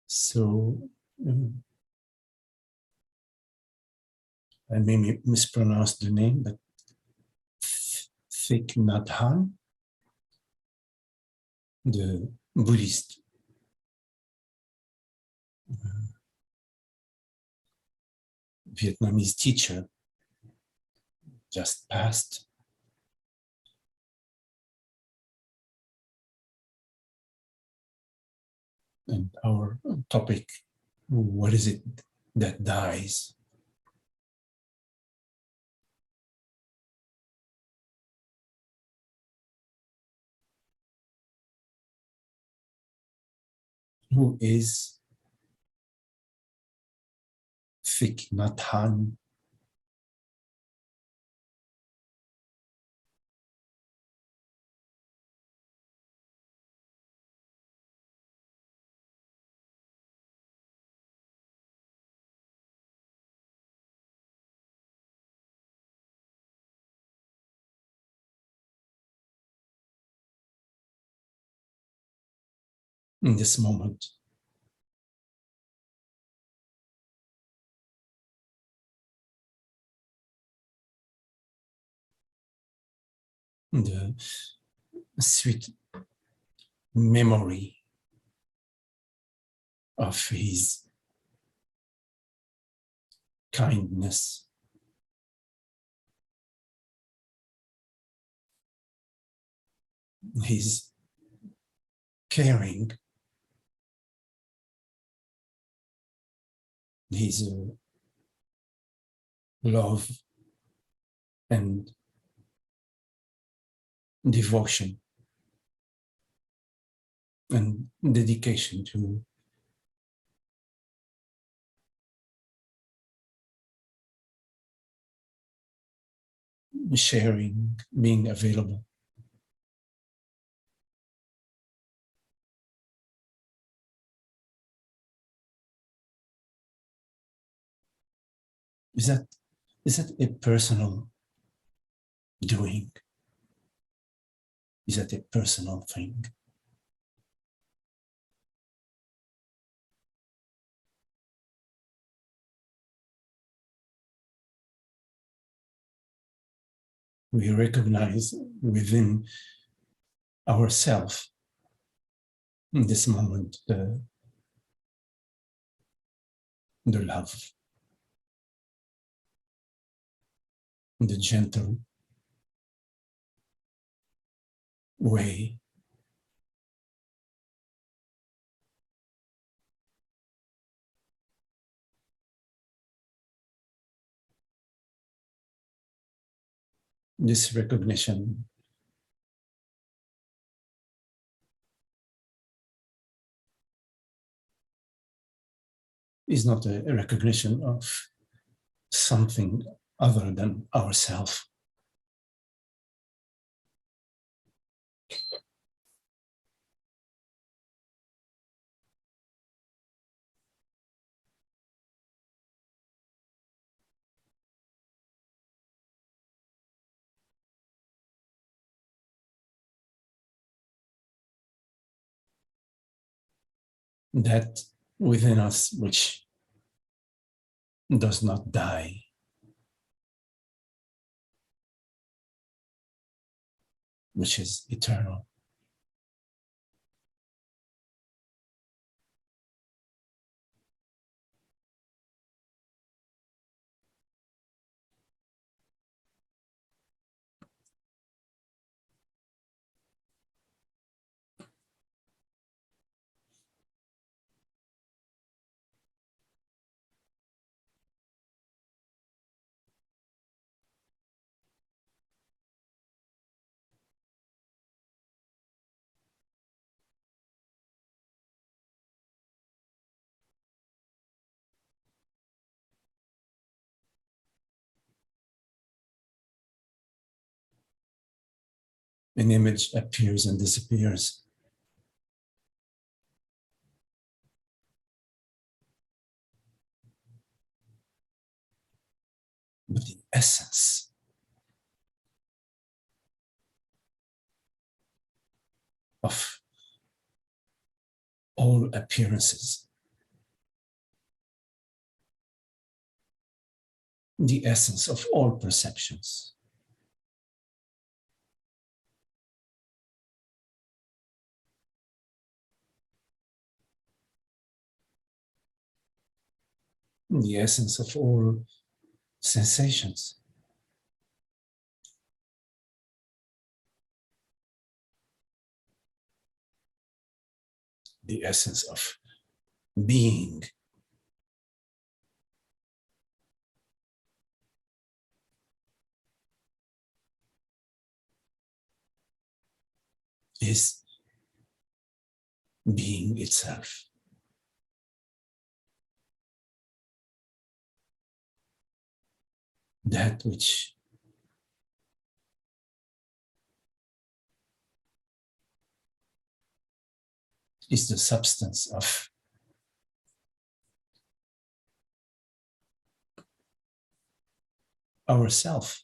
So I may mispronounce the name, but Thich Nhat Hanh, the Buddhist Vietnamese teacher, just passed. And our topic, what is it that dies? Who is Thich Nhat Hanh? In this moment, the sweet memory of his kindness, his caring, his love and devotion and dedication to sharing, being available. Is that a personal doing? Is that a personal thing? We recognize within ourselves in this moment the love, the gentle way this recognition is not a recognition of something other than ourself. That within us which does not die, which is eternal. An image appears and disappears. But the essence of all appearances, the essence of all perceptions, the essence of all sensations, the essence of being, is being itself. That which is the substance of ourself,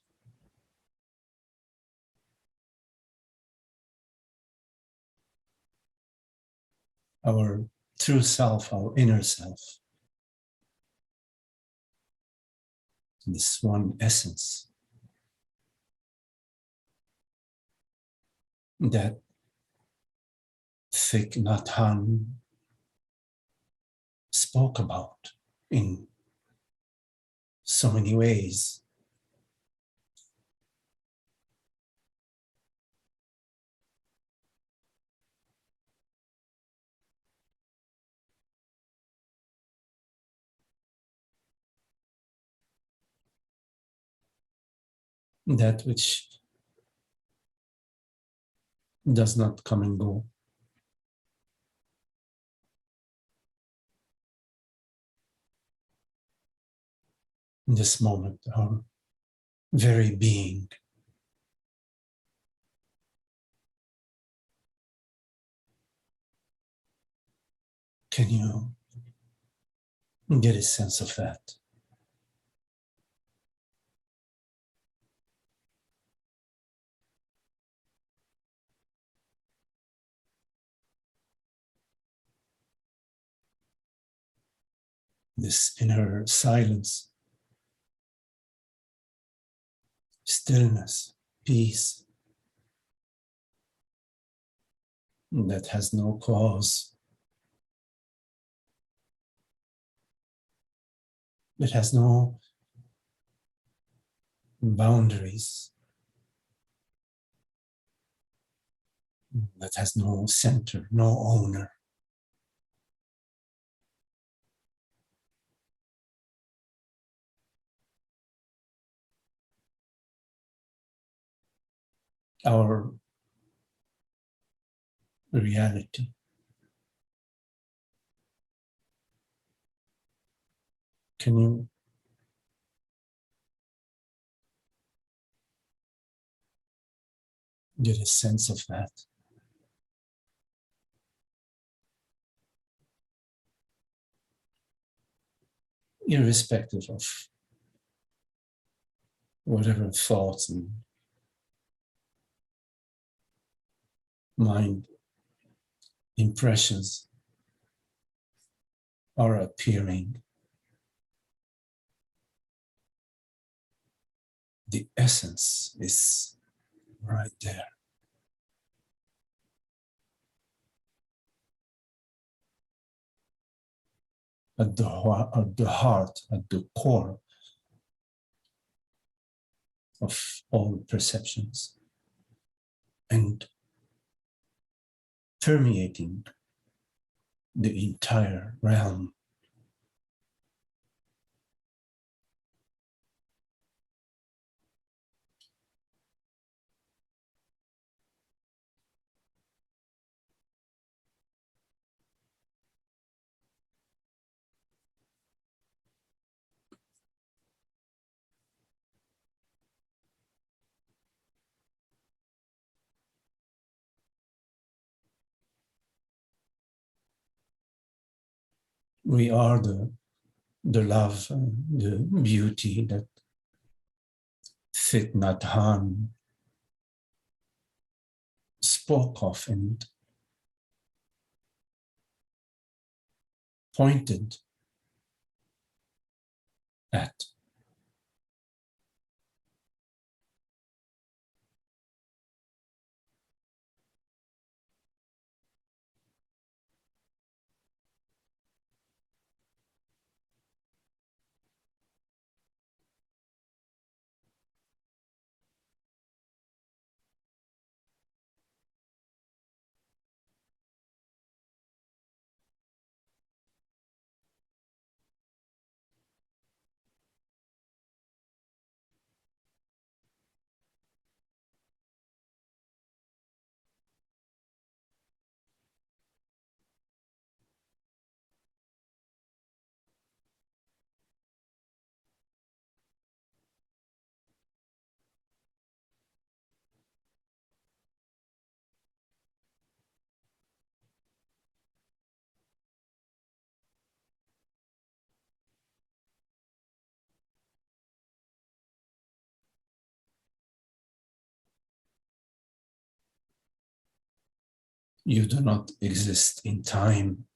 our true self, our inner self, this one essence that Thich Nhat Hanh spoke about in so many ways. That which does not come and go. In this moment, our very being. Can you get a sense of that? This inner silence, stillness, peace that has no cause, that has no boundaries, that has no center, no owner. Our reality. Can you get a sense of that? Irrespective of whatever thoughts and mind impressions are appearing, the essence is right there. At the heart, at the core of all perceptions, and permeating the entire realm. We are the love, the beauty that Thich Nhat Hanh spoke of and pointed at. You do not exist in time.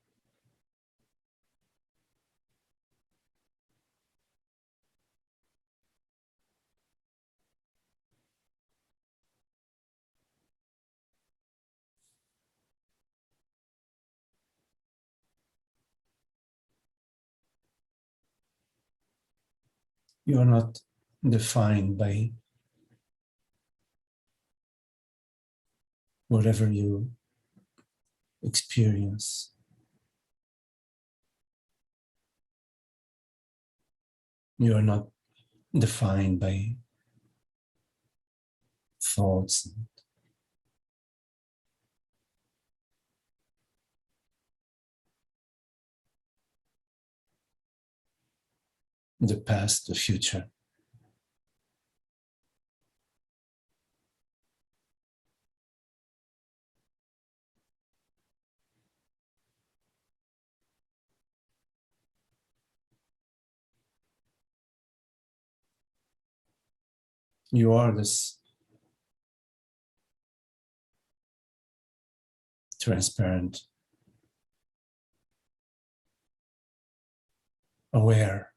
You are not defined by whatever you experience. You are not defined by thoughts, the past, the future. You are this transparent, aware,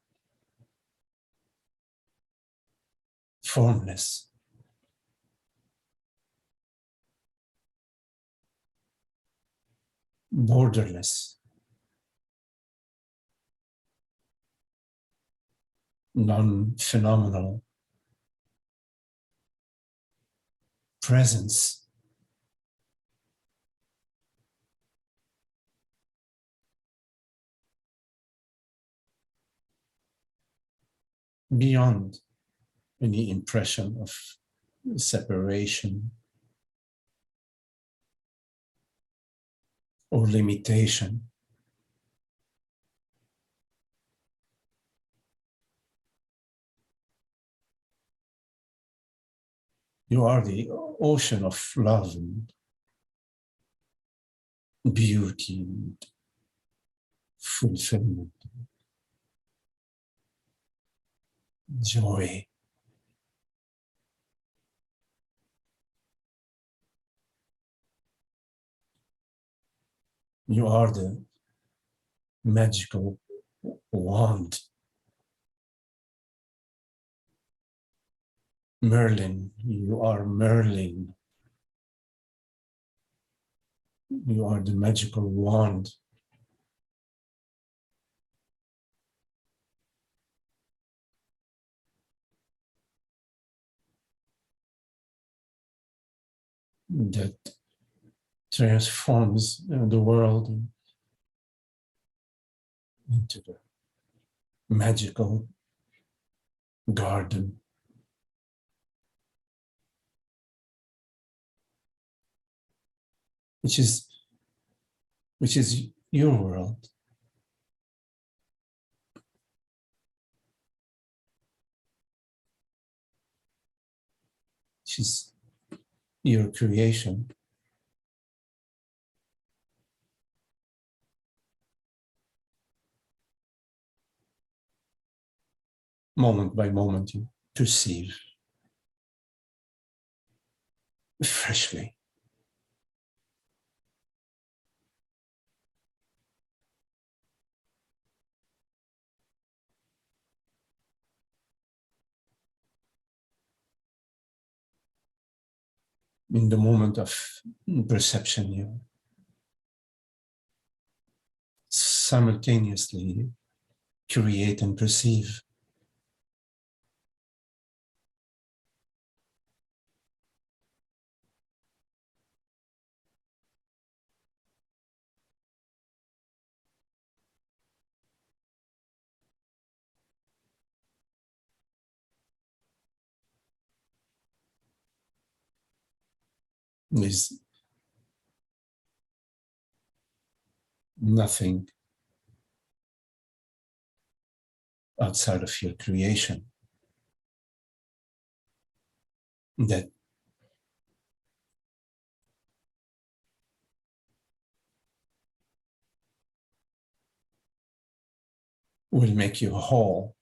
formless, borderless, non-phenomenal presence, beyond any impression of separation or limitation. You are the ocean of love and beauty and fulfillment, joy. You are the magical wand. Merlin, you are Merlin. You are the magical wand that transforms the world into the magical garden, which is your world, which is your creation. moment by moment, you perceive freshly. In the moment of perception, you simultaneously create and perceive. There's nothing outside of your creation that will make you whole.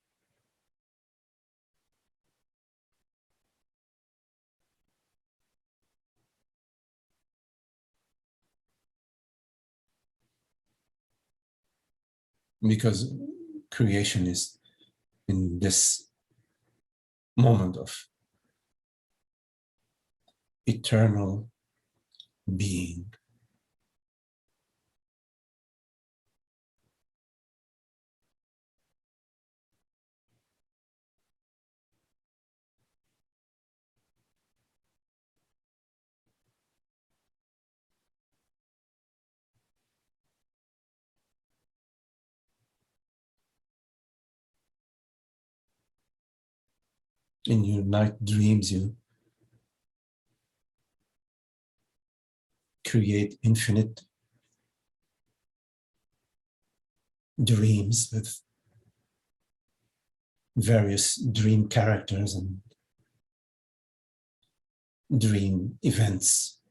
Because creation is in this moment of eternal being. In your night dreams, you create infinite dreams with various dream characters and dream events.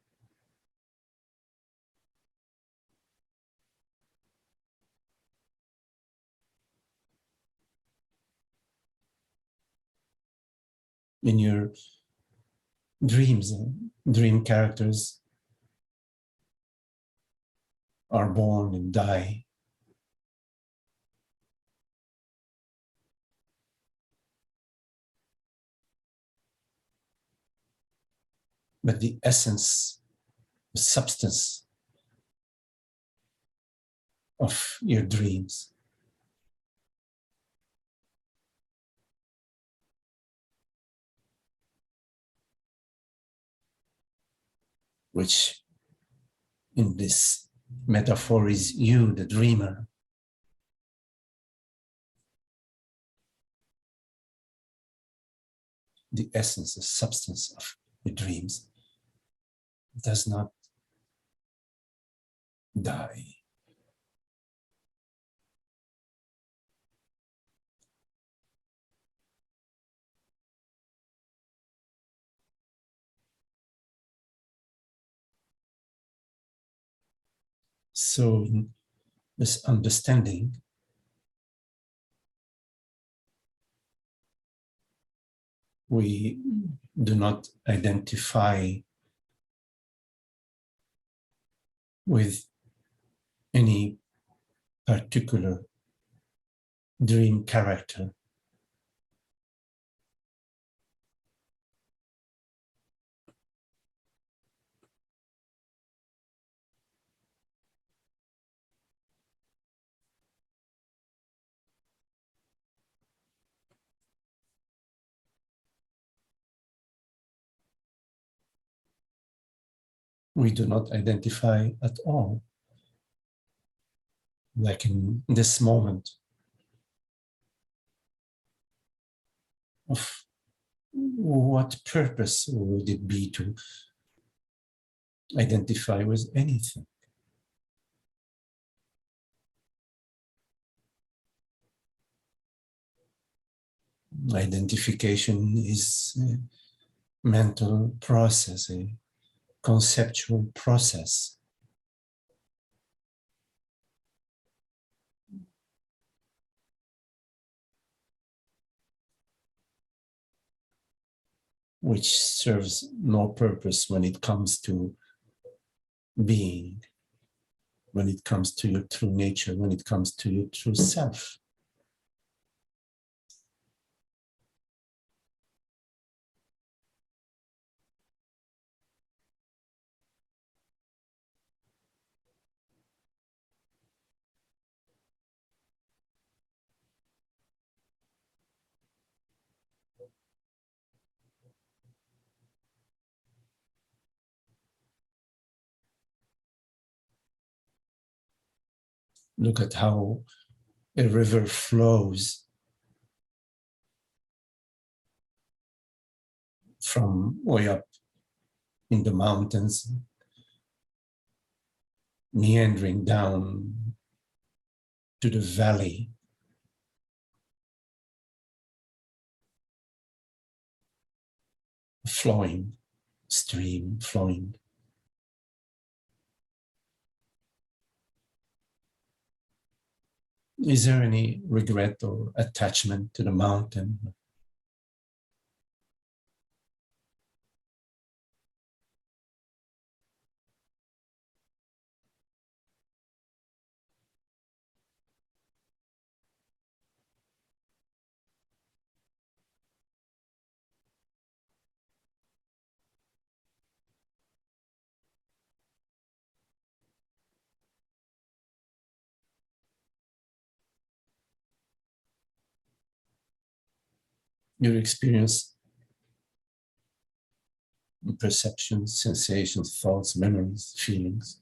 In your dreams, dream characters are born and die. But the essence, the substance of your dreams, which in this metaphor is you, the dreamer, the essence, the substance of your dreams does not die. So in this understanding, we do not identify with any particular dream character. We do not identify at all. Like in this moment of what purpose would it be to identify with anything? Identification is a mental process, a conceptual process. which serves no purpose when it comes to being, when it comes to your true nature, when it comes to your true self. Look at how a river flows from way up in the mountains, meandering down to the valley, flowing, stream flowing. Is there any regret or attachment to the mountain? Your experience, perceptions, sensations, thoughts, memories, feelings.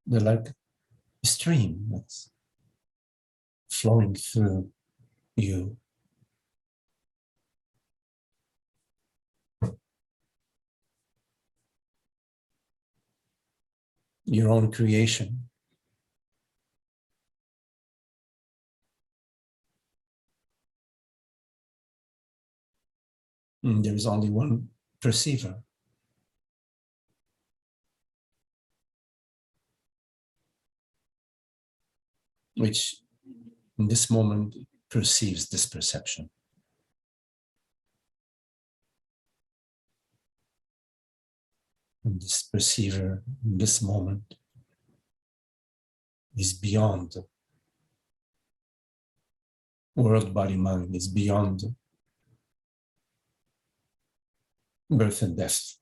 They're like a stream that's flowing through you. Your own creation. And there is only one perceiver. Which in this moment perceives this perception. And this perceiver in this moment is beyond world, body, mind, is beyond birth and death.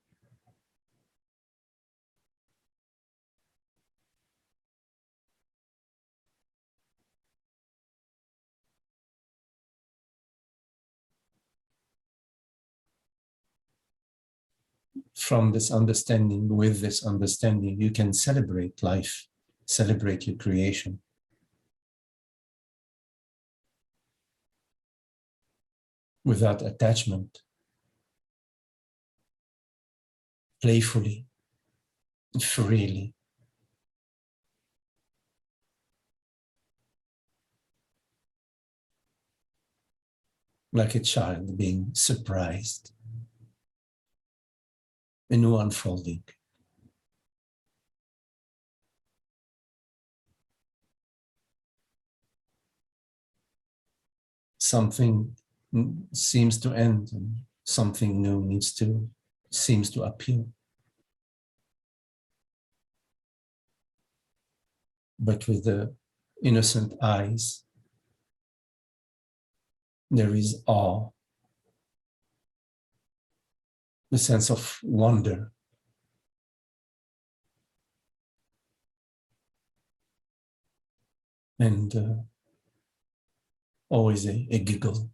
From this understanding, with this understanding, you can celebrate life, celebrate your creation. Without attachment, playfully, freely. Like a child being surprised. A new unfolding. Something seems to end and something new seems to appear. But with the innocent eyes, there is awe, the sense of wonder. And always a giggle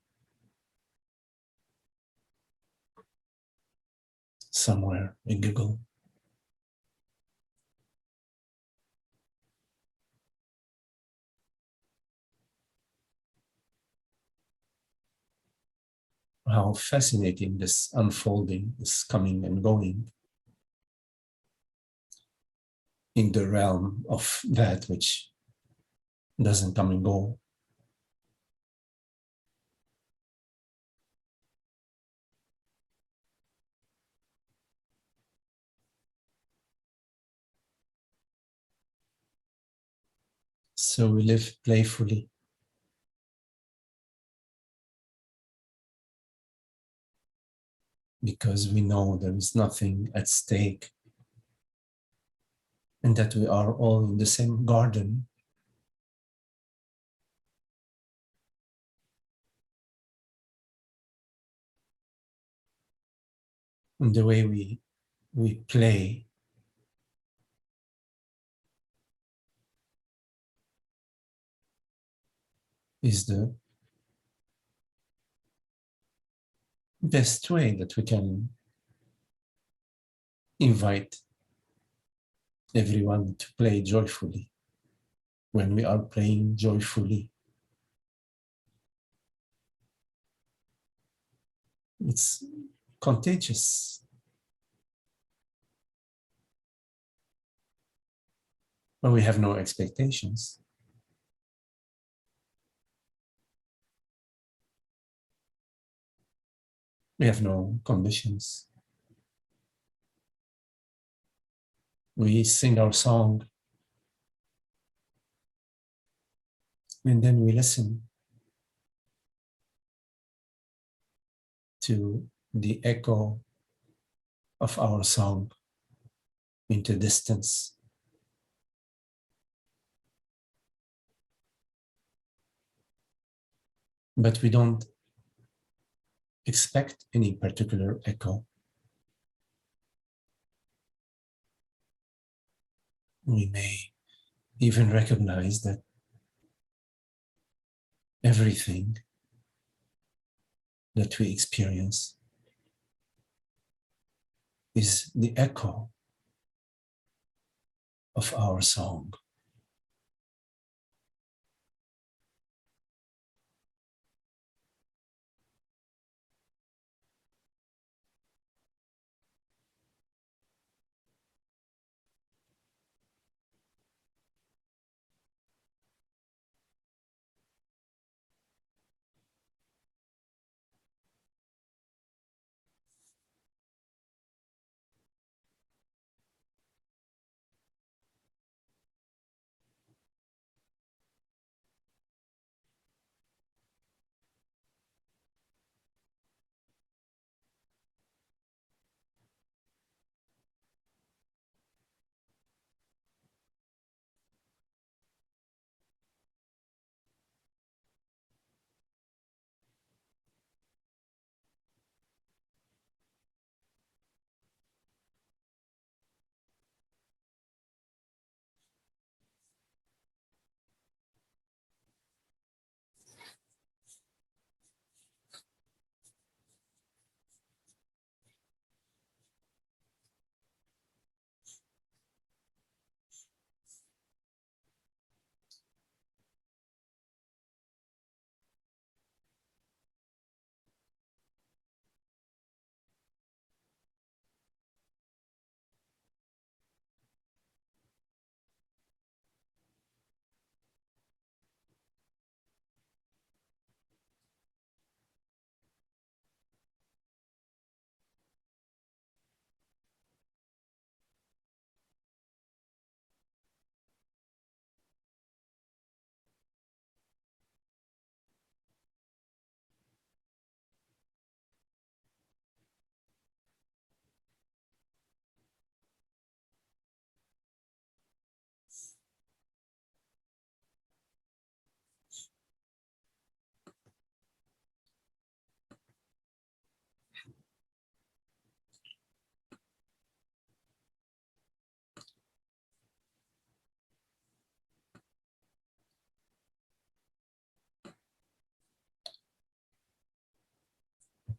somewhere, a giggle. How fascinating this unfolding, this coming and going in the realm of that which doesn't come and go. So we live playfully. because we know there is nothing at stake and that we are all in the same garden. And the way we play is the best way that we can invite everyone to play joyfully. When we are playing joyfully, it's contagious. But we have no expectations. We have no conditions. We sing our song and then we listen to the echo of our song into distance. But we don't expect any particular echo. We may even recognize that everything that we experience is the echo of our song.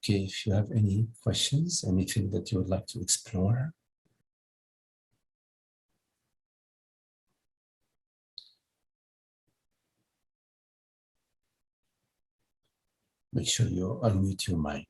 Okay, if you have any questions, anything that you would like to explore, make sure you unmute your mic.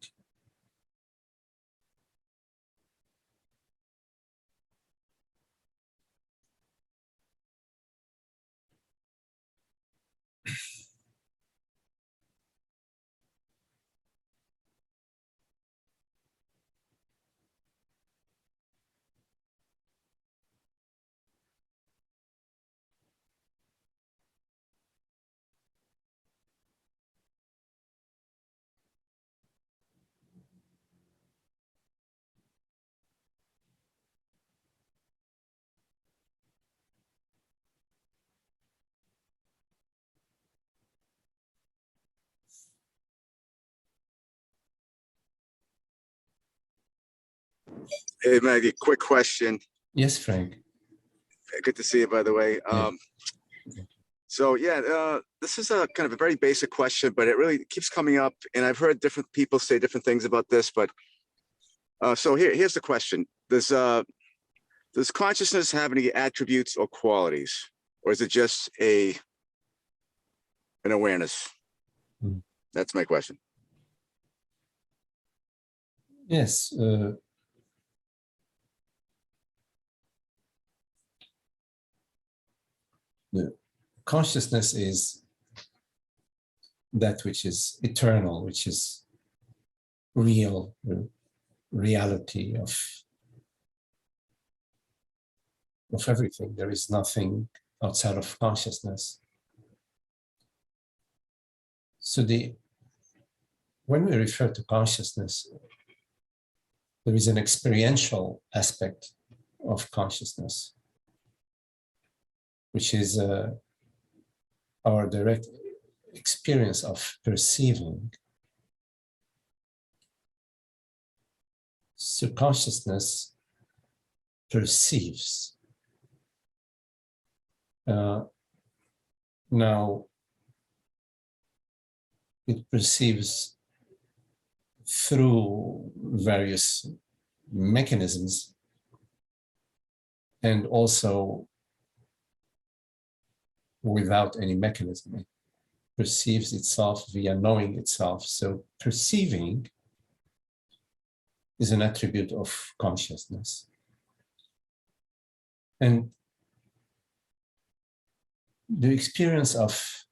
Hey, Maggie, quick question. Yes, Frank. Good to see you, by the way. Yeah. So yeah, this is a kind of a very basic question, but it really keeps coming up, and I've heard different people say different things about this. But so here's the question: does consciousness have any attributes or qualities, or is it just an awareness? Mm. That's my question. Yes. The consciousness is that which is eternal, which is real, reality of everything. There is nothing outside of consciousness. So when we refer to consciousness, there is an experiential aspect of consciousness, which is our direct experience of perceiving. So consciousness perceives. Now, it perceives through various mechanisms and also without any mechanism. It perceives itself via knowing itself. So perceiving is an attribute of consciousness. And the experience of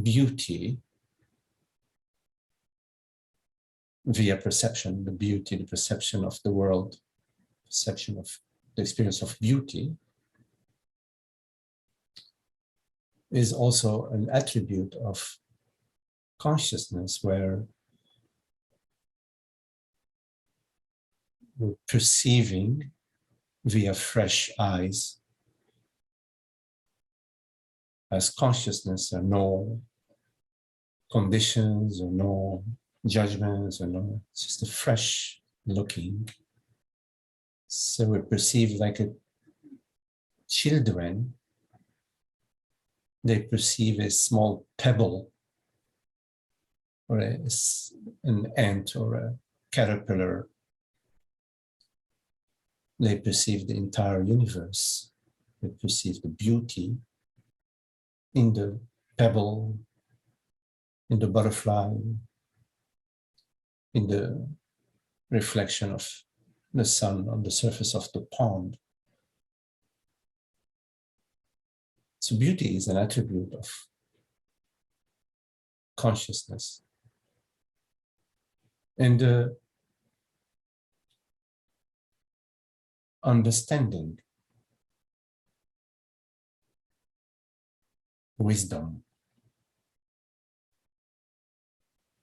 beauty via perception, the beauty, the perception of the world, perception of the experience of beauty is also an attribute of consciousness where we're perceiving via fresh eyes. As consciousness, there are no conditions or no judgments or no, it's just a fresh looking. So we perceive like children, they perceive a small pebble or an ant or a caterpillar. They perceive the entire universe. They perceive the beauty in the pebble, in the butterfly, in the reflection of the sun on the surface of the pond. So beauty is an attribute of consciousness. And understanding, wisdom.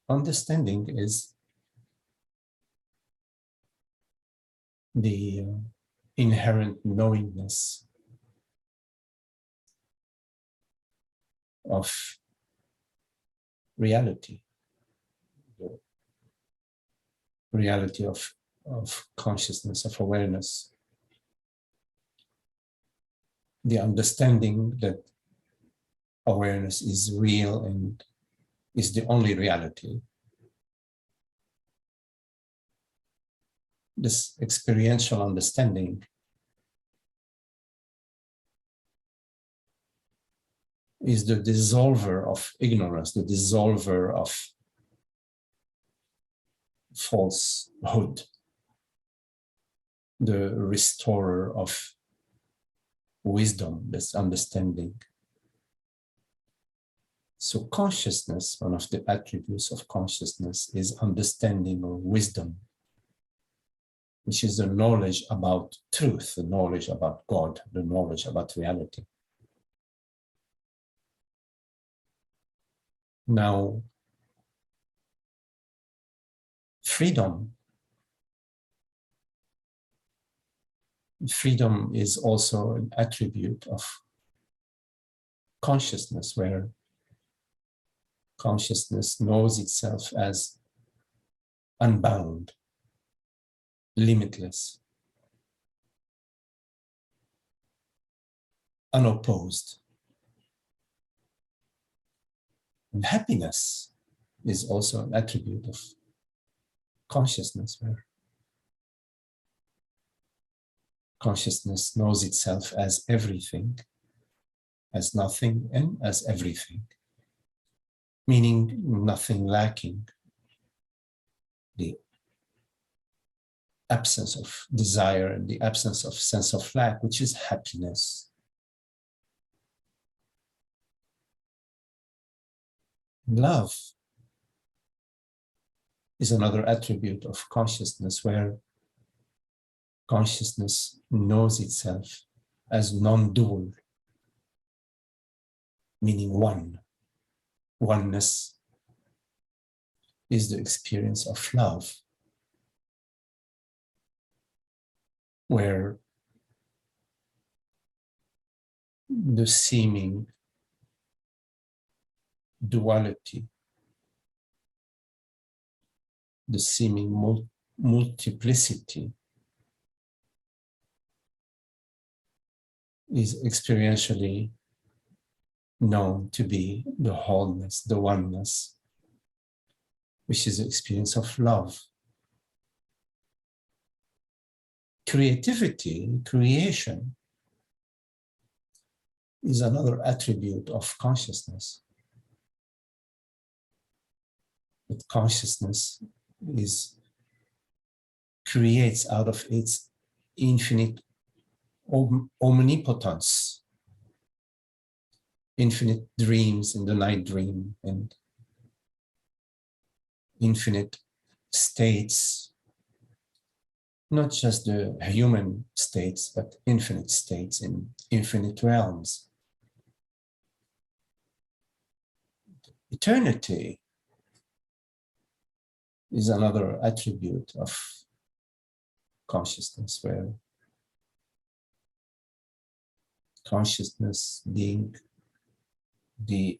Understanding is the inherent knowingness of reality, the reality of consciousness, of awareness. The understanding that awareness is real and is the only reality. This experiential understanding is the dissolver of ignorance, the dissolver of falsehood, the restorer of wisdom, this understanding. So consciousness, one of the attributes of consciousness is understanding or wisdom, which is the knowledge about truth, the knowledge about God, the knowledge about reality. Now, freedom is also an attribute of consciousness, where consciousness knows itself as unbound, limitless, unopposed. And happiness is also an attribute of consciousness, where consciousness knows itself as everything, as nothing, and as everything, meaning nothing lacking, the absence of desire and the absence of sense of lack, which is happiness. Love is another attribute of consciousness, where consciousness knows itself as non-dual, meaning one. Oneness is the experience of love, where the seeming duality, the seeming multiplicity is experientially known to be the wholeness, the oneness, which is the experience of love. Creativity, creation, is another attribute of consciousness. But consciousness creates out of its infinite omnipotence, infinite dreams in the night dream, and infinite states, not just the human states, but infinite states in infinite realms. Eternity is another attribute of consciousness, where consciousness, being the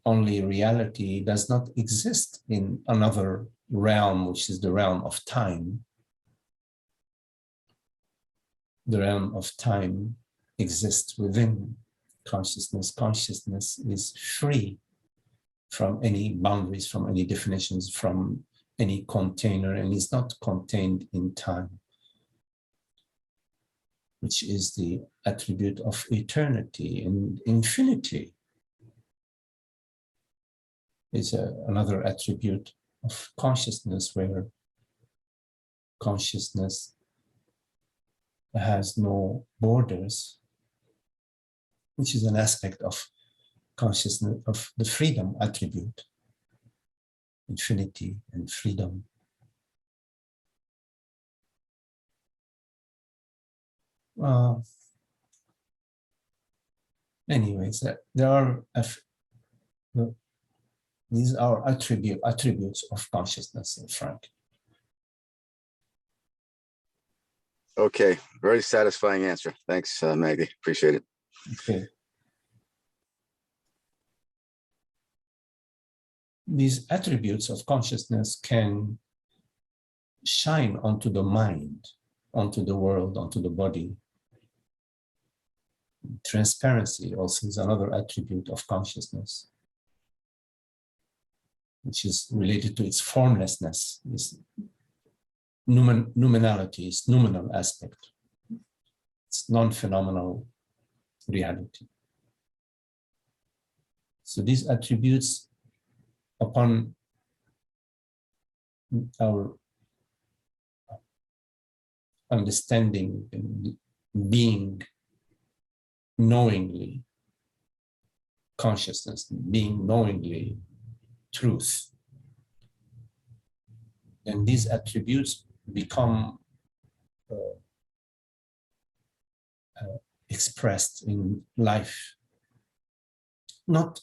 only reality, does not exist in another realm, which is the realm of time. The realm of time exists within consciousness. Consciousness is free from any boundaries, from any definitions, from any container, and is not contained in time, which is the attribute of eternity. And infinity is another attribute of consciousness, where consciousness has no borders, which is an aspect of consciousness, of the freedom attribute, infinity and freedom. Anyways, there are these are attributes of consciousness, Frank. Okay, very satisfying answer. Thanks, Magdi. Appreciate it. Okay. These attributes of consciousness can shine onto the mind, onto the world, onto the body. Transparency also is another attribute of consciousness, which is related to its formlessness, its noumenality, its noumenal aspect. It's non-phenomenal reality. So these attributes, upon our understanding and being knowingly consciousness, being knowingly truth, and these attributes become expressed in life, not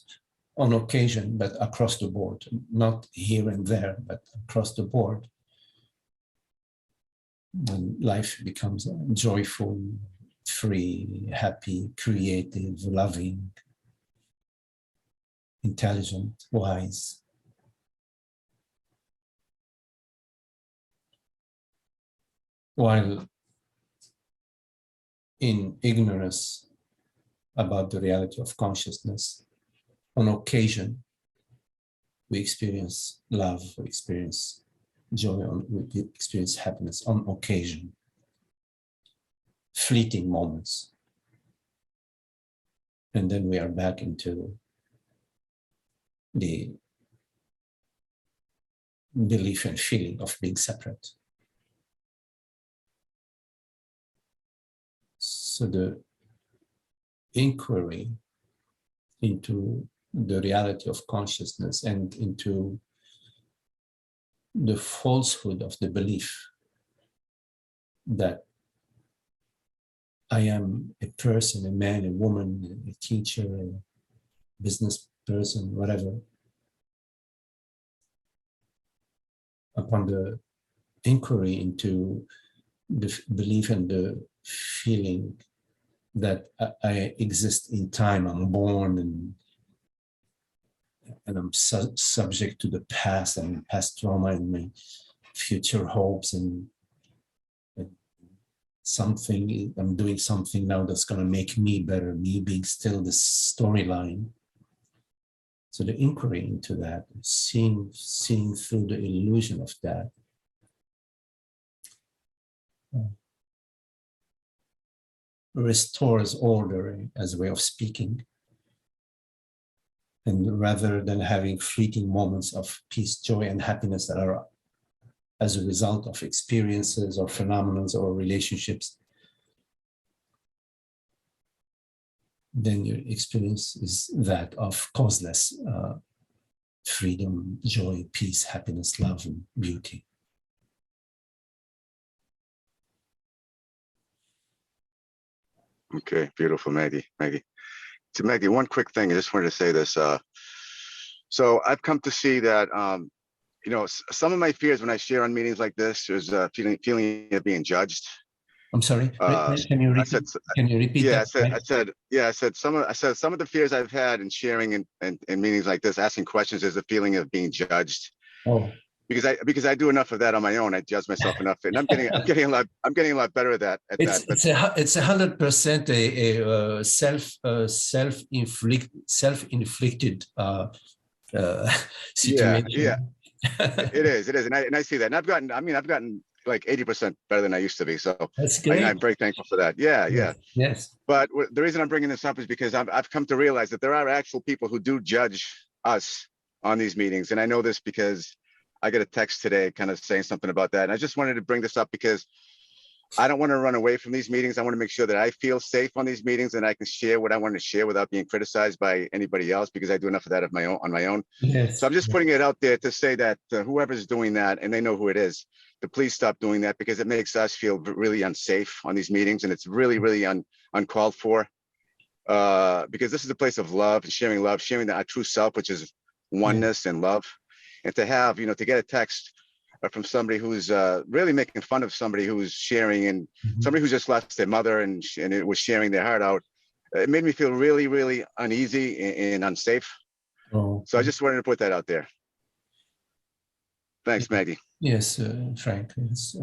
on occasion, but across the board, not here and there, but across the board. When life becomes joyful, free, happy, creative, loving, intelligent, wise. while in ignorance about the reality of consciousness, on occasion, we experience love, we experience joy, we experience happiness on occasion, fleeting moments. And then we are back into the belief and feeling of being separate. So the inquiry into the reality of consciousness and into the falsehood of the belief that I am a person, a man, a woman, a teacher, a business person, whatever. Upon the inquiry into the belief and the feeling that I exist in time, I'm born and I'm subject to the past and past trauma and my future hopes and something, I'm doing something now that's going to make me better, me being still the storyline. So the inquiry into that, seeing through the illusion of that, restores order as a way of speaking. And rather than having fleeting moments of peace, joy, and happiness that are as a result of experiences or phenomena or relationships, then your experience is that of causeless freedom, joy, peace, happiness, love, and beauty. Okay, beautiful, Magdi. So Magdi, one quick thing, I just wanted to say this. So I've come to see that, some of my fears when I share on meetings like this is feeling of being judged. I'm sorry. Can you repeat? Can you repeat that? I said some of the fears I've had in sharing in meetings like this, asking questions, is the feeling of being judged. Oh. Because I do enough of that on my own. I judge myself enough, and I'm getting a lot better at that. It's 100% a self-inflicted situation. Yeah, it is, and I see that, and I've gotten like 80% better than I used to be. So that's great. I'm very thankful for that. Yeah. Yes. But the reason I'm bringing this up is because I've come to realize that there are actual people who do judge us on these meetings, and I know this because I got a text today kind of saying something about that. And I just wanted to bring this up because I don't want to run away from these meetings. I want to make sure that I feel safe on these meetings and I can share what I want to share without being criticized by anybody else, because I do enough of that on my own. Yes. So I'm just putting it out there to say that whoever's doing that, and they know who it is, to please stop doing that, because it makes us feel really unsafe on these meetings, and it's really, really uncalled for. Because this is a place of love, sharing our true self, which is oneness and love. And to have, to get a text from somebody who's really making fun of somebody who's sharing, and somebody who's just lost their mother and it was sharing their heart out, it made me feel really, really uneasy and unsafe. Oh. So I just wanted to put that out there. Thanks, Magdi. Yes, Frank. Yes.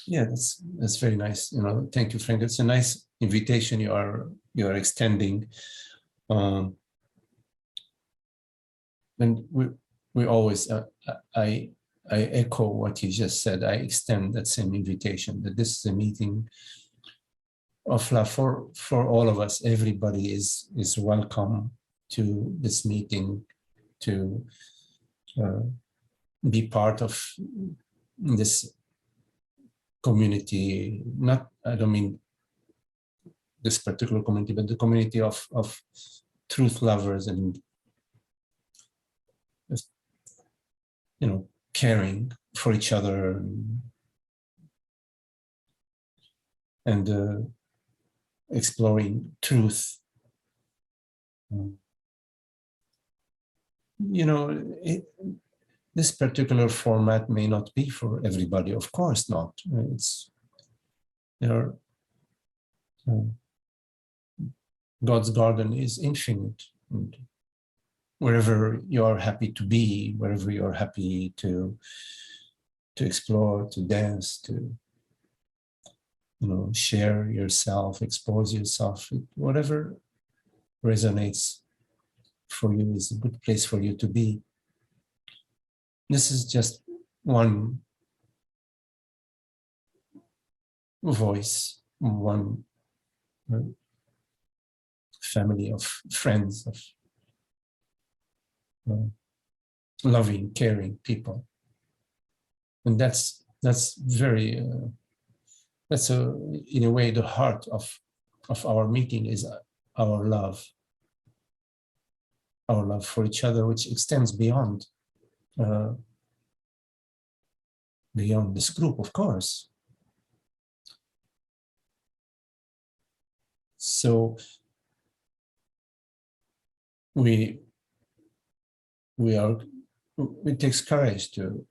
Yeah, that's very nice. Thank you, Frank. It's a nice invitation you are extending, and we always I echo what you just said. I extend that same invitation, that this is a meeting of love for all of us. Everybody is welcome to this meeting, to be part of this community. I don't mean this particular community, but the community of truth lovers and caring for each other and exploring truth. This particular format may not be for everybody, of course not. God's garden is infinite. And wherever you are happy to be, wherever you are happy to explore, to dance, to share yourself, expose yourself, whatever resonates for you is a good place for you to be. This is just one voice, one family of friends, of loving, caring people. And that's very, in a way, the heart of our meeting is our love for each other, which extends beyond this group, of course. So it takes courage to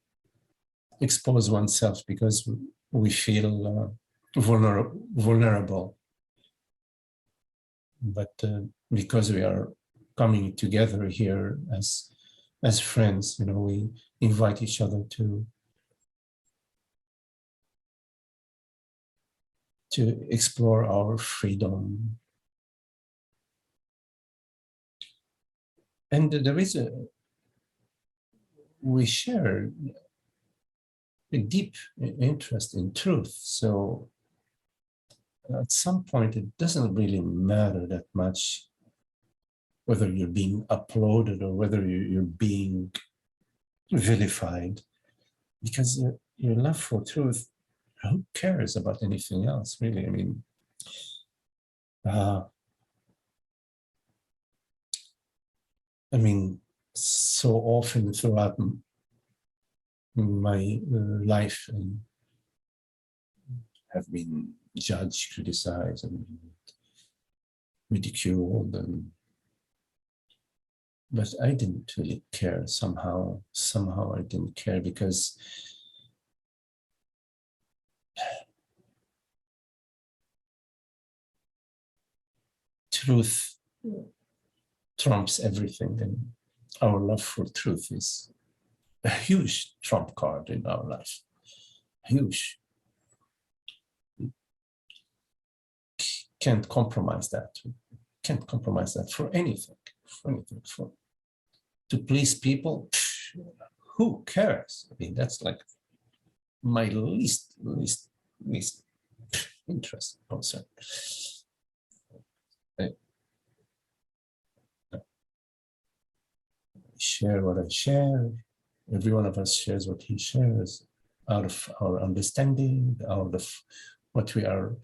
expose oneself because we feel vulnerable. But because we are coming together here as friends, we invite each other to explore our freedom. And we share a deep interest in truth. So at some point, it doesn't really matter that much whether you're being uploaded or whether you're being vilified, because your love for truth, who cares about anything else, really? I mean, so often throughout my life, and have been judged, criticized, and ridiculed, but I didn't really care. Somehow I didn't care, because truth trumps everything, and our love for truth is a huge trump card in our life. Huge. Can't compromise that. Can't compromise that for anything. To please people, who cares? I mean, that's like my least interest concern. I share what I share. Every one of us shares what he shares, out of our understanding, out of what we are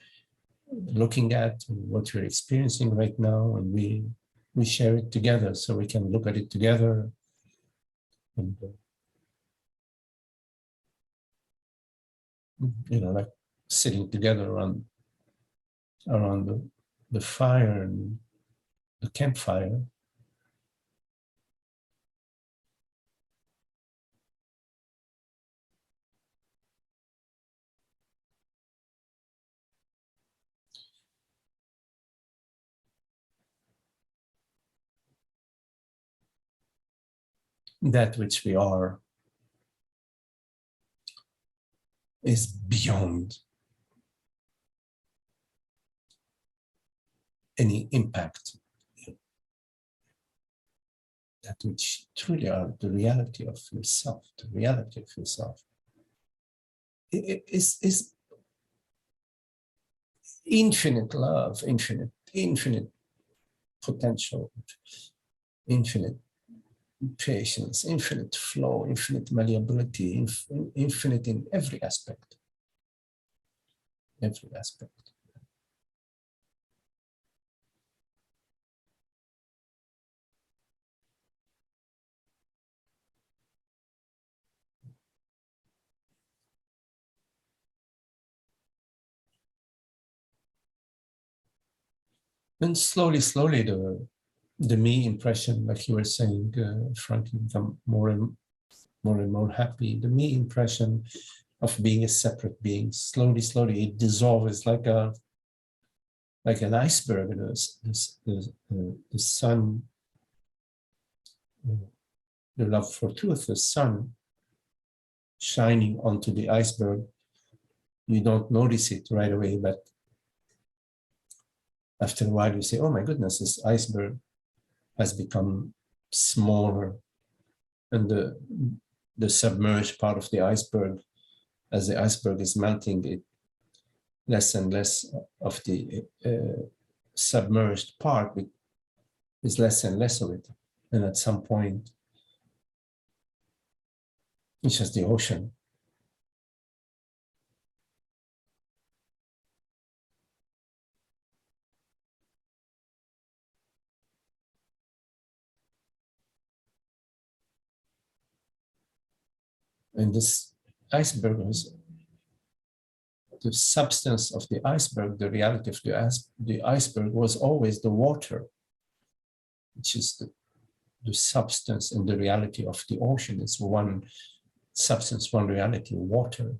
looking at, what we're experiencing right now, and we share it together so we can look at it together. And like sitting together around the fire and the campfire. That which we are is beyond any impact. That which truly are the reality of yourself, is infinite love, infinite potential, infinite patience, infinite flow, infinite malleability, infinite in every aspect. And slowly, the me impression, like you were saying, Frankie, become more and more happy. The me impression of being a separate being, slowly, it dissolves like an iceberg. The sun the love for truth, the sun shining onto the iceberg. You don't notice it right away, but after a while you say, oh my goodness, this iceberg has become smaller, and the submerged part of the iceberg, as the iceberg is melting, it less and less of the submerged part is less and less of it. And at some point, it's just the ocean. And this iceberg was the substance of the iceberg, the reality of the iceberg was always the water, which is the substance and the reality of the ocean. It's one substance, one reality, water.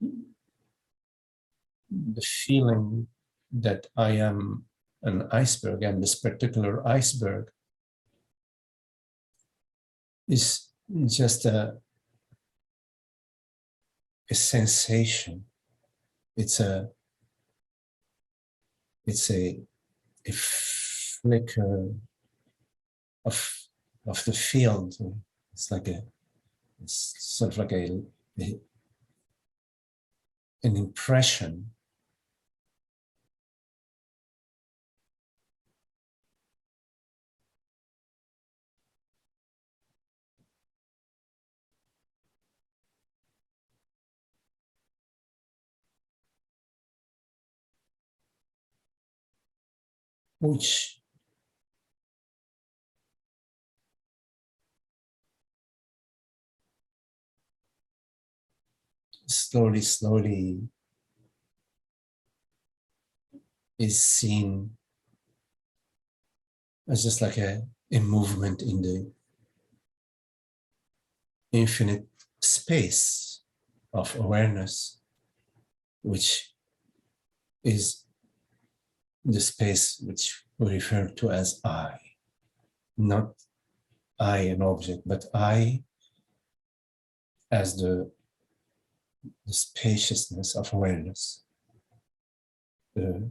The feeling that I am an iceberg, and this particular iceberg is just a sensation. It's a flicker of the field. It's sort of like an impression. Which slowly is seen as just like a movement in the infinite space of awareness, which is the space which we refer to as I. Not I, an object, but I as the spaciousness of awareness. The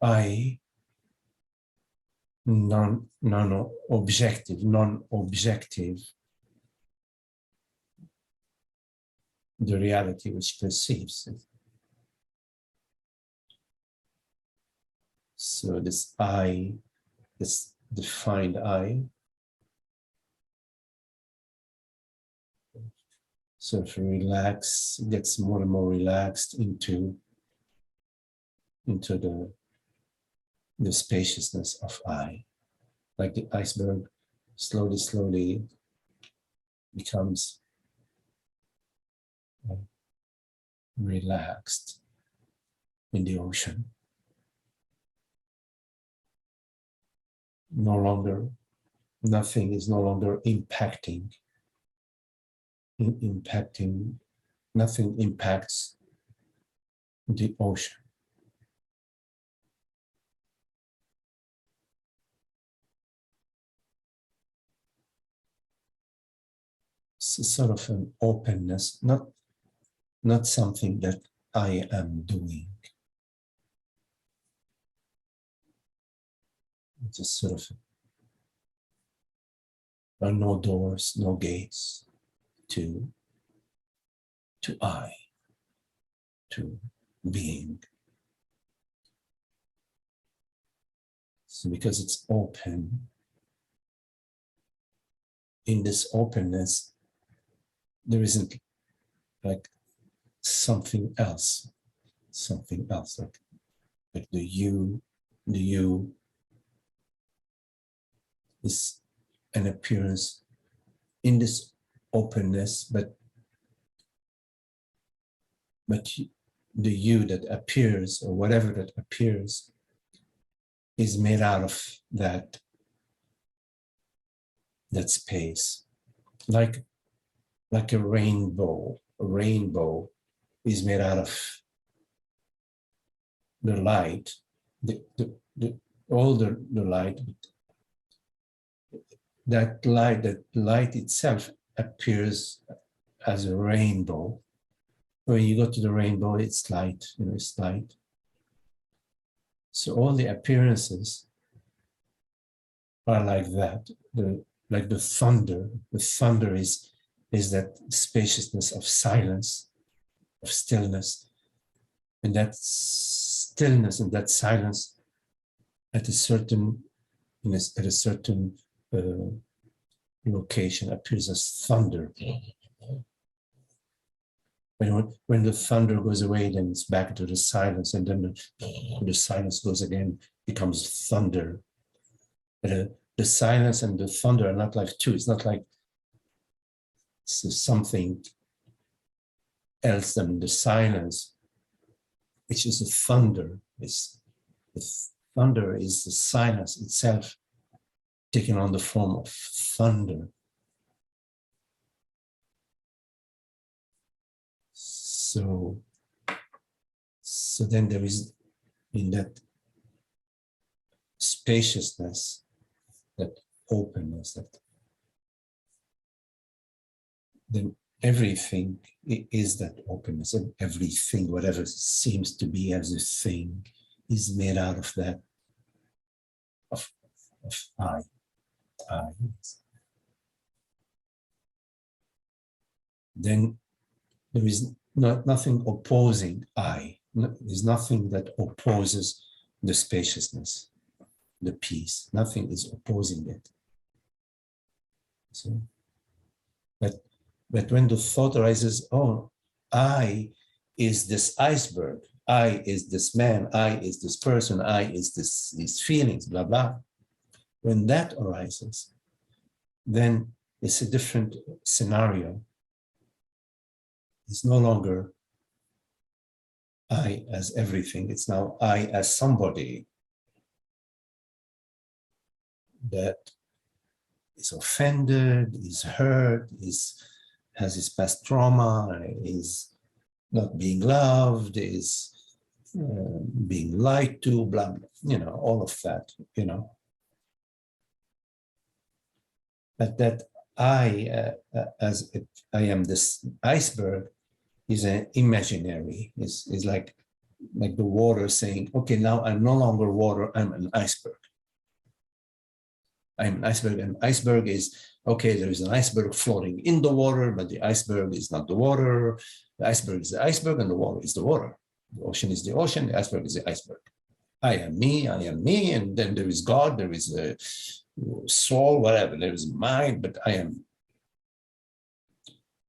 I, non-objective, the reality which perceives it. So this I, this defined I, sort of gets more and more relaxed into the spaciousness of I. Like the iceberg slowly becomes relaxed in the ocean. Nothing is no longer impacting. Nothing impacts the ocean. It's sort of an openness, not something that I am doing. It's just sort of, there are no doors, no gates to I, to being. So because it's open, in this openness, there isn't like something else, like the you is an appearance in this openness, but the you that appears, or whatever that appears, is made out of that space, like a rainbow. A rainbow is made out of the light, all the light, that light itself appears as a rainbow. When you go to the rainbow, it's light, it's light. So all the appearances are like that, like the thunder. The thunder is that spaciousness of silence, of stillness, and that stillness and that silence at a certain location appears as thunder. When the thunder goes away, then it's back to the silence, and then the silence goes again, becomes thunder. But the silence and the thunder are not like two. It's not like something else than the silence, which is the thunder. The thunder is the silence itself taken on the form of thunder. So then there is, in that spaciousness, that openness, that then everything is that openness, and everything, whatever seems to be as a thing, is made out of that, of I. Then there is nothing opposing I. There's nothing that opposes the spaciousness, the peace. Nothing is opposing it. So, but when the thought arises, oh, I is this iceberg, I is this man, I is this person, I is these feelings, blah, blah. When that arises, then it's a different scenario. It's no longer I as everything. It's now I as somebody that is offended, is hurt, has his past trauma, is not being loved, is being lied to, blah, blah, all of that, But that I, as if I am this iceberg, is an imaginary, is like the water saying, okay, now I'm no longer water, I'm an iceberg. I'm an iceberg, and iceberg is, okay, there is an iceberg floating in the water, but the iceberg is not the water. The iceberg is the iceberg, and the water is the water. The ocean is the ocean, the iceberg is the iceberg. I am me, and then there is God, there is a soul, whatever, there is mind, but I am,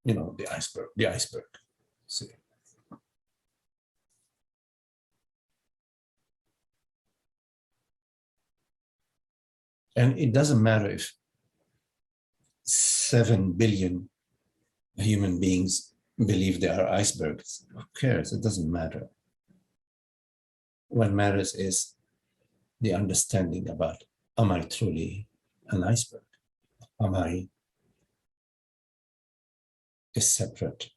the iceberg. See. And it doesn't matter if 7 billion human beings believe they are icebergs. Who cares? It doesn't matter. What matters is the understanding about, am I truly an iceberg? Am I a separate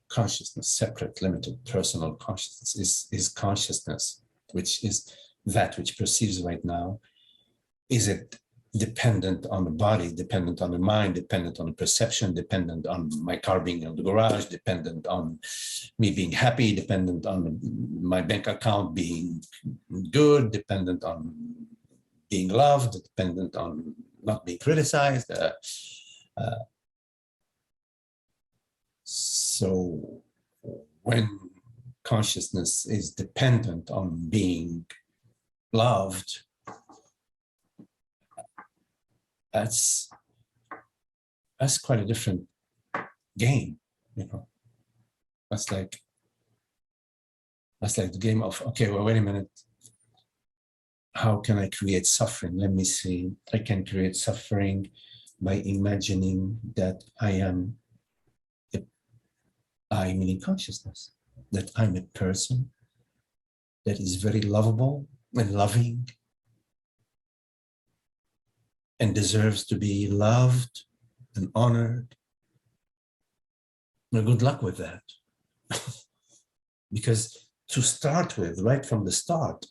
consciousness, separate, limited, personal consciousness? Is consciousness, which is that which perceives right now, is it dependent on the body, dependent on the mind, dependent on the perception, dependent on my car being in the garage, dependent on me being happy, dependent on my bank account being good, dependent on being loved, dependent on not being criticized. So when consciousness is dependent on being loved, that's quite a different game, That's like the game of, okay, well, wait a minute. How can I create suffering? Let me see. I can create suffering by imagining that I am I meaning consciousness, that I'm a person that is very lovable and loving and deserves to be loved and honored. Now, good luck with that. Because to start with, right from the start,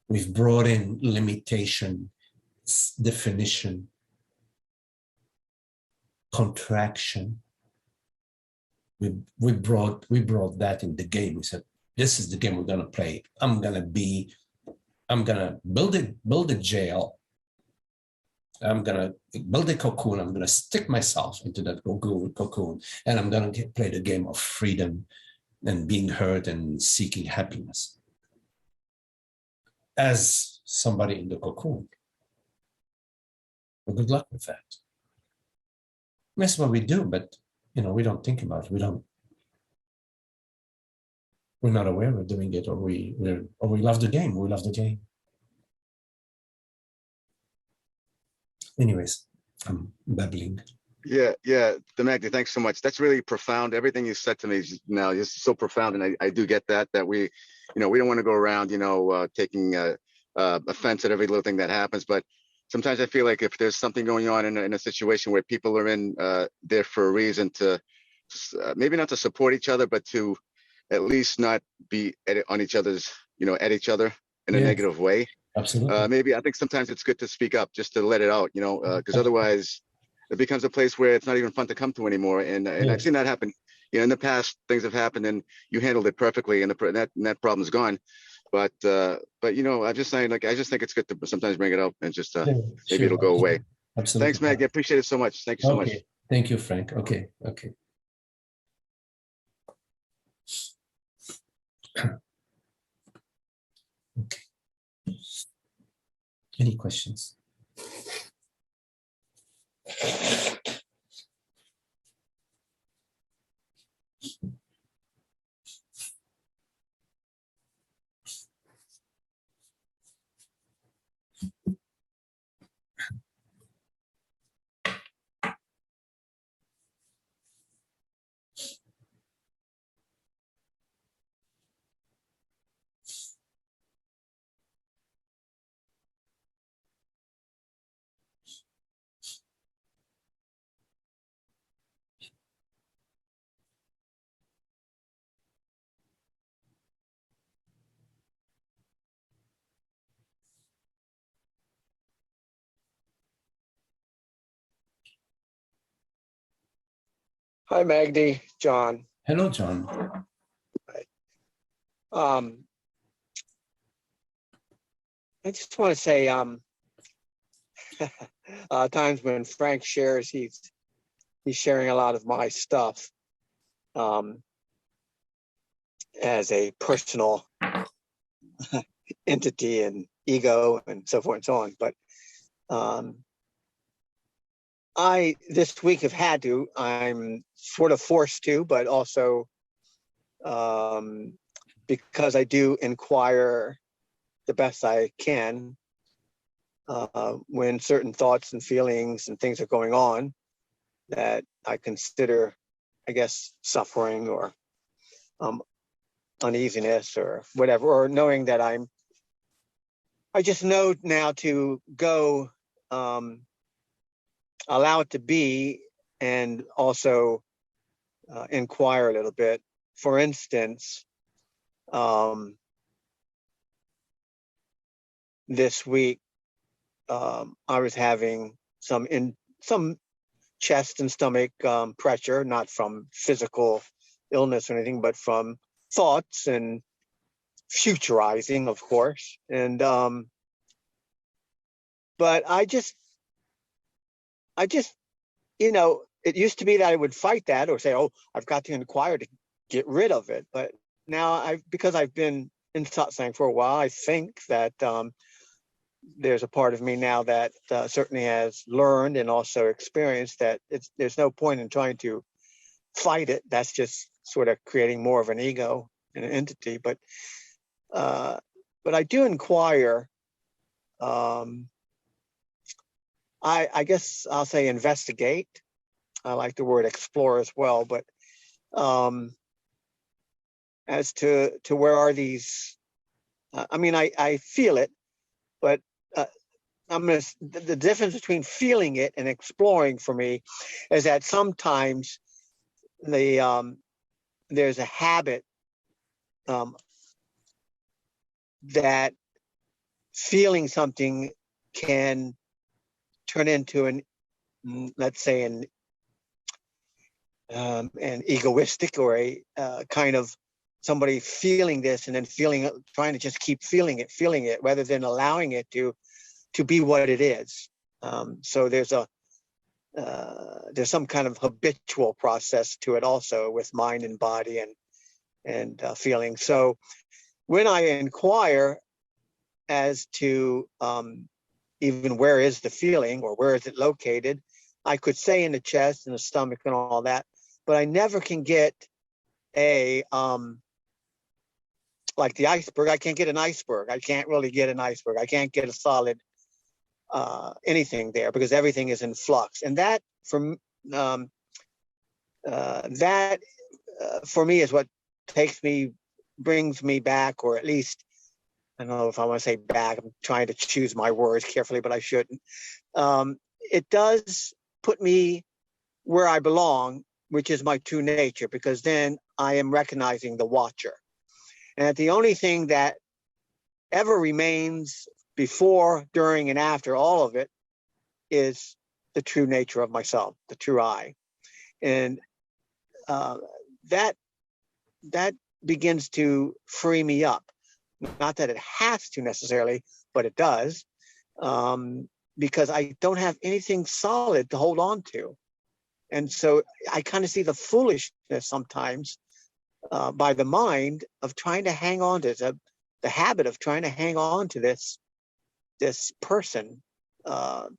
we've brought in limitation, definition, contraction. We brought that in the game. We said, this is the game we're gonna play. I'm gonna build a jail. I'm gonna build a cocoon. I'm gonna stick myself into that cocoon, and I'm gonna play the game of freedom and being heard and seeking happiness as somebody in the cocoon. Well, good luck with that. That's what we do, but we don't think about it. We're not aware we're doing it, or we love the game. We love the game. Anyways, I'm babbling. Yeah, the Magdi, thanks so much. That's really profound. Everything you said to me now is so profound, and I do get that we, we don't want to go around, taking offense at every little thing that happens. But sometimes I feel like if there's something going on in a situation where people are in there for a reason to, maybe not to support each other, but to at least not be on each other's, at each other in a negative way. Absolutely. Maybe I think sometimes it's good to speak up, just to let it out, because otherwise it becomes a place where it's not even fun to come to anymore. And I've seen that happen. In the past, things have happened and you handled it perfectly, and that problem's gone. But I'm just saying, I just think it's good to sometimes bring it up and just maybe it'll go away. Absolutely. Thanks, Maggie. I appreciate it so much. Thank you so much. Thank you, Frank. Okay. Okay. Any questions? Hi, Magdi, John. Hello, John. I just want to say, times when Frank shares, he's sharing a lot of my stuff as a personal entity and ego and so forth and so on. But I this week have had to. I'm sort of forced to, but also because I do inquire the best I can when certain thoughts and feelings and things are going on that I consider, I guess, suffering or uneasiness or whatever, or knowing that I just know now to go allow it to be, and also inquire a little bit. For instance, this week I was having some chest and stomach pressure, not from physical illness or anything, but from thoughts and futurizing, of course. And but I just it used to be that I would fight that or say, oh, I've got to inquire to get rid of it. But now because I've been in satsang for a while, I think that there's a part of me now that certainly has learned and also experienced that there's no point in trying to fight it. That's just sort of creating more of an ego and an entity. But I do inquire. I guess I'll say investigate. I like the word explore as well, but as to where are these? I mean, I feel it, but the difference between feeling it and exploring for me is that sometimes there's a habit that feeling something can turn into let's say an and egoistic, or a kind of somebody feeling this and then trying to just keep feeling it, rather than allowing it to be what it is. So there's some kind of habitual process to it also, with mind and body and feeling. So when I inquire as to even where is the feeling, or where is it located, I could say in the chest and the stomach and all that, but I never can get a like the iceberg. I can't get an iceberg. I can't really get an iceberg. I can't get a solid anything there, because everything is in flux. And that for me is what brings me back, or at least, I don't know if I want to say back. I'm trying to choose my words carefully, but I shouldn't. It does put me where I belong, which is my true nature, because then I am recognizing the watcher. And the only thing that ever remains before, during, and after all of it is the true nature of myself, the true I. And that begins to free me up. Not that it has to necessarily, but it does, because I don't have anything solid to hold on to. And so I kind of see the foolishness sometimes by the mind of trying to hang on to the habit of trying to hang on to this person. But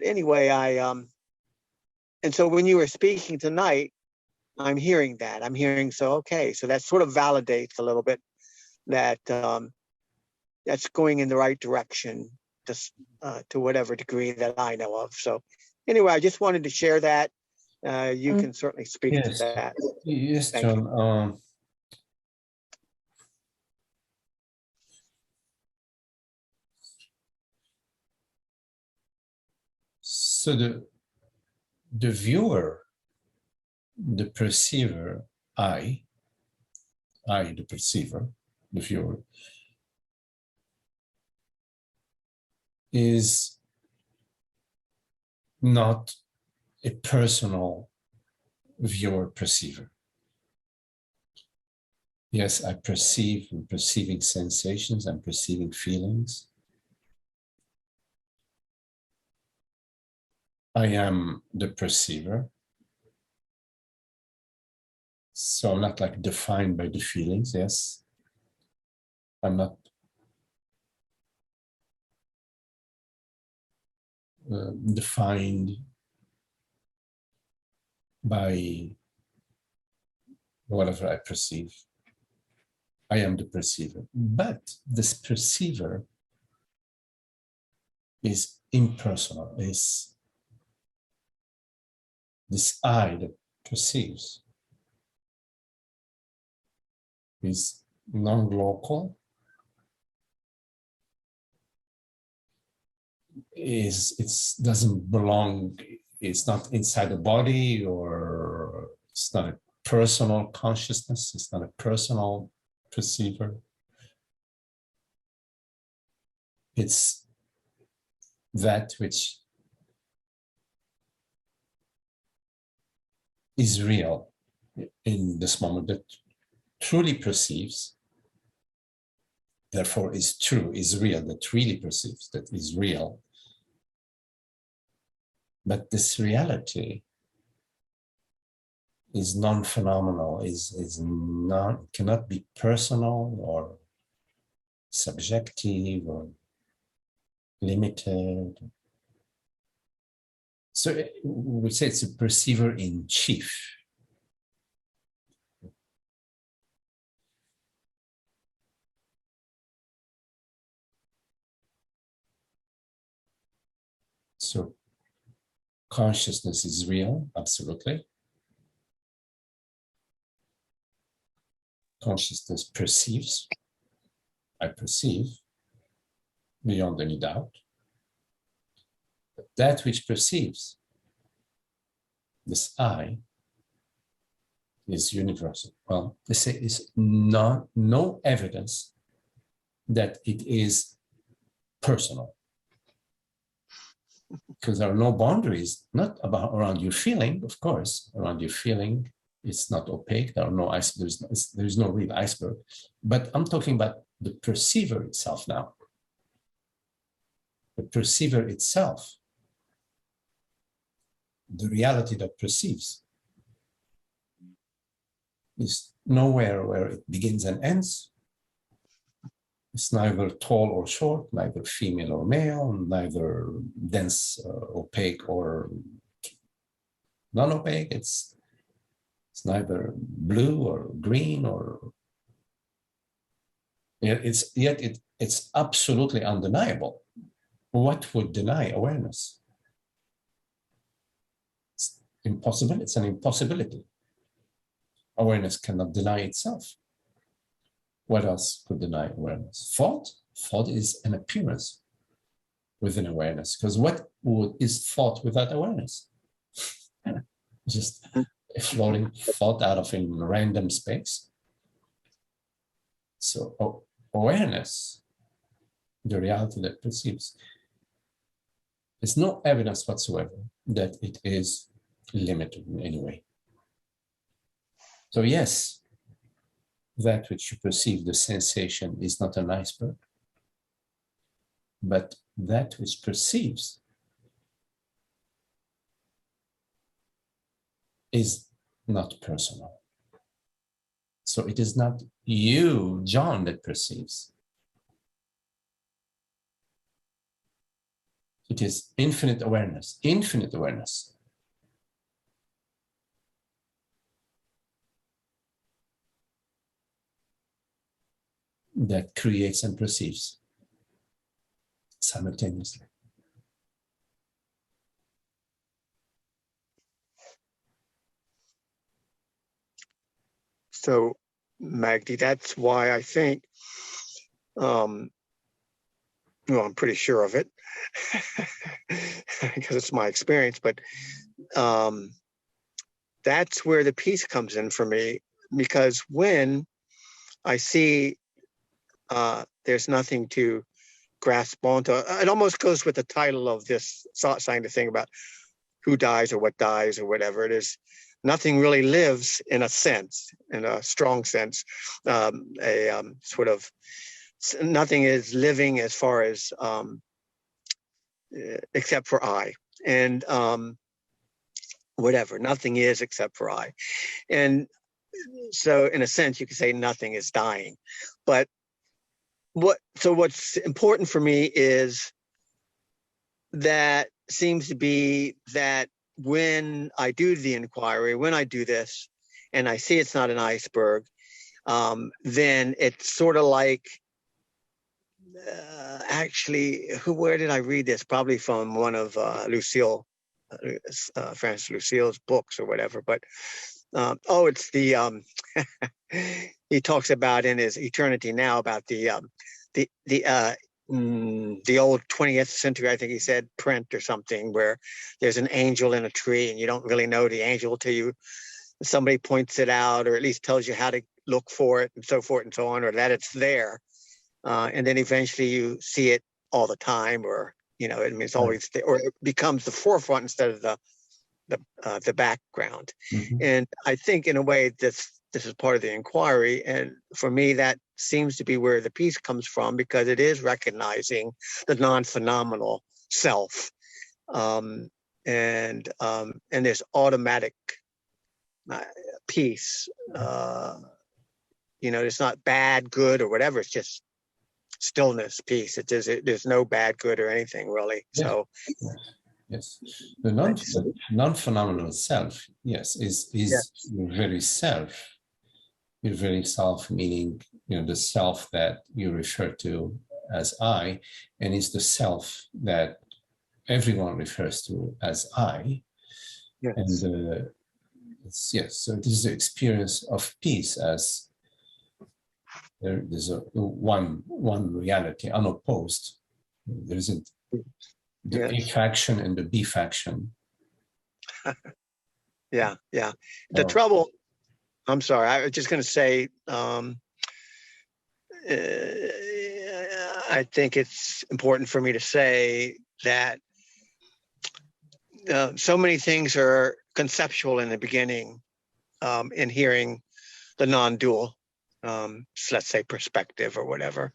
anyway, and so when you were speaking tonight, I'm hearing that. So okay, so that sort of validates a little bit that that's going in the right direction, just to whatever degree that I know of. So anyway, I just wanted to share that. You can certainly speak to that. Yes, Thank John. So the viewer, the perceiver, I, the perceiver, the viewer, is not a personal viewer perceiver. Yes, I'm perceiving sensations, I'm perceiving feelings. I am the perceiver. So I'm not like defined by the feelings, yes. I'm not defined by whatever I perceive. I am the perceiver. But this perceiver is impersonal, is this I that perceives is non-local, it doesn't belong, it's not inside the body, or it's not a personal consciousness, it's not a personal perceiver. It's that which is real in this moment, that truly perceives, therefore is true, is real, that really perceives, that is real. But this reality is non-phenomenal, cannot be personal or subjective or limited. So we would say it's a perceiver in chief. So consciousness is real, absolutely. Consciousness perceives, I perceive, beyond any doubt. But that which perceives, this I, is universal. Well, they say is no evidence that it is personal. because there are no boundaries, not about around your feeling, of course, around your feeling. It's not opaque. There are no ice. There's no real iceberg. But I'm talking about the perceiver itself now. The perceiver itself, the reality that perceives, is nowhere where it begins and ends. It's neither tall or short, neither female or male, neither dense, opaque or non-opaque. It's neither blue or green or it's absolutely undeniable. What would deny awareness? It's impossible. It's an impossibility. Awareness cannot deny itself. What else could deny awareness? Thought? Thought is an appearance within awareness. Because what is thought without awareness? Just a floating thought out of a random space. So awareness, the reality that perceives, there's no evidence whatsoever that it is limited in any way. So yes, that which you perceive, the sensation, is not an iceberg, but that which perceives is not personal. So it is not you, John, that perceives. It is infinite awareness, that creates and perceives simultaneously. So, Magdi, that's why I think, well, I'm pretty sure of it because it's my experience, but that's where the peace comes in for me, because when I see there's nothing to grasp onto, it almost goes with the title of this science thing about who dies or what dies or whatever it is. Nothing really lives in a sense, in a strong sense, sort of, nothing is living as far as, except for I, and whatever, nothing is except for I. And so in a sense, you could say nothing is dying. But what's important for me is that seems to be that when I do the inquiry, when I do this, and I see it's not an iceberg, then it's sort of like, actually, where did I read this? Probably from one of Francis Lucille's books or whatever. But it's the he talks about in his Eternity Now about the old 20th century, I think he said, print or something, where there's an angel in a tree and you don't really know the angel till somebody points it out, or at least tells you how to look for it, and so forth and so on, or that it's there. And then eventually you see it all the time, or, it's always there, or it becomes the forefront instead of the background. Mm-hmm. And I think in a way this is part of the inquiry. And for me, that seems to be where the peace comes from, because it is recognizing the non-phenomenal self. And there's automatic peace. It's not bad, good, or whatever. It's just stillness, peace. There's no bad, good, or anything really. Yeah. So yes, the non-phenomenal self, yes, is yes. Your very self. Your very self, meaning the self that you refer to as I, and is the self that everyone refers to as I. Yes. And so it is the experience of peace as there's one reality, unopposed. There isn't the A faction and the B faction. Yeah. The trouble, I'm sorry, I was just going to say, I think it's important for me to say that so many things are conceptual in the beginning, in hearing the non-dual, let's say perspective or whatever,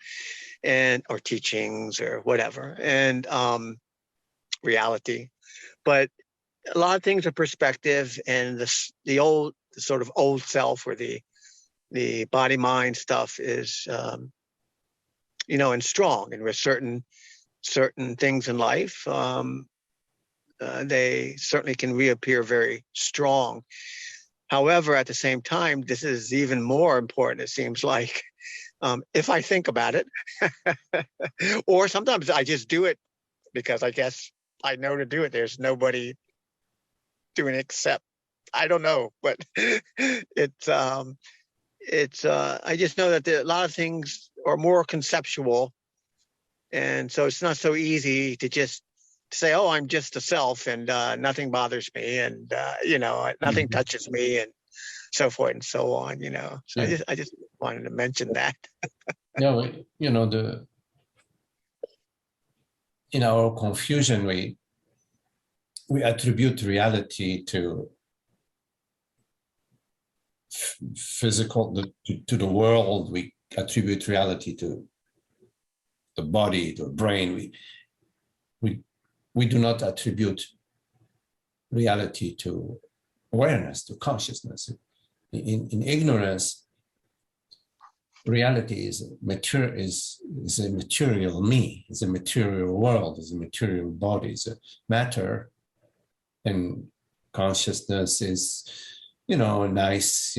or teachings or whatever, and reality. But a lot of things are perspective, and the sort of old self, or the body mind stuff is, and strong, and with certain things in life, they certainly can reappear very strong. However, at the same time, this is even more important, it seems like, if I think about it, or sometimes I just do it because I guess I know to do it. There's nobody doing it except, I don't know, but it's I just know that a lot of things are more conceptual, and so it's not so easy to just say, oh, I'm just a self, and nothing bothers me, and nothing touches me, and so forth and so on. So Yeah. I just wanted to mention that. Yeah, in our confusion, we attribute reality to physical, to the world. We attribute reality to the body, the brain. We do not attribute reality to awareness, to consciousness. In ignorance, reality is a material me, is a material world, is a material body, is a matter, and consciousness is, a nice,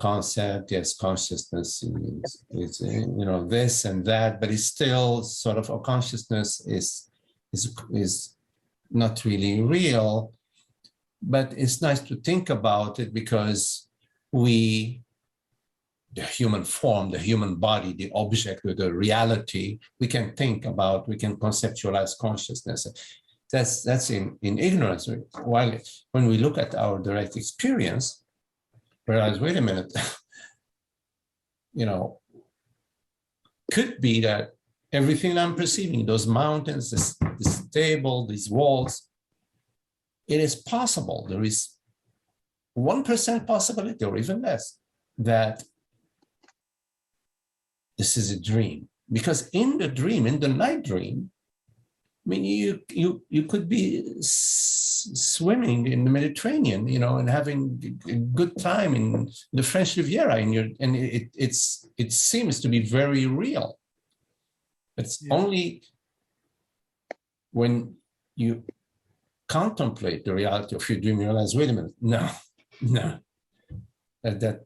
concept. Yes, consciousness is this and that, but it's still sort of, a consciousness is not really real. But it's nice to think about it, because the human form, the human body, the object with the reality, we can think about, we can conceptualize consciousness. That's in ignorance. While when we look at our direct experience, realize, wait a minute, could be that everything I'm perceiving, those mountains, this table, these walls, it is possible, there is 1% possibility, or even less, that this is a dream. Because in the dream, in the night dream, I mean, you could be swimming in the Mediterranean, and having a good time in the French Riviera, and it seems to be very real. It's only when you contemplate the reality of your dream, you realize, wait a minute, no, that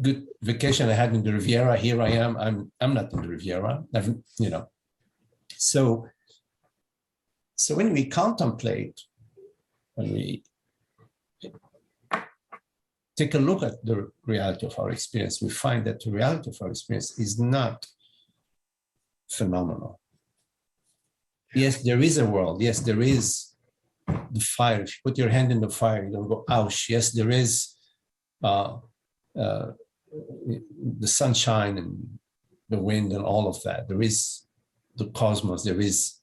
good vacation I had in the Riviera, here I am, I'm not in the Riviera, So when we contemplate, when we take a look at the reality of our experience, we find that the reality of our experience is not phenomenal. Yes, there is a world. Yes, there is the fire. If you put your hand in the fire, you don't go, ouch. Yes, there is the sunshine and the wind and all of that. There is the cosmos. There is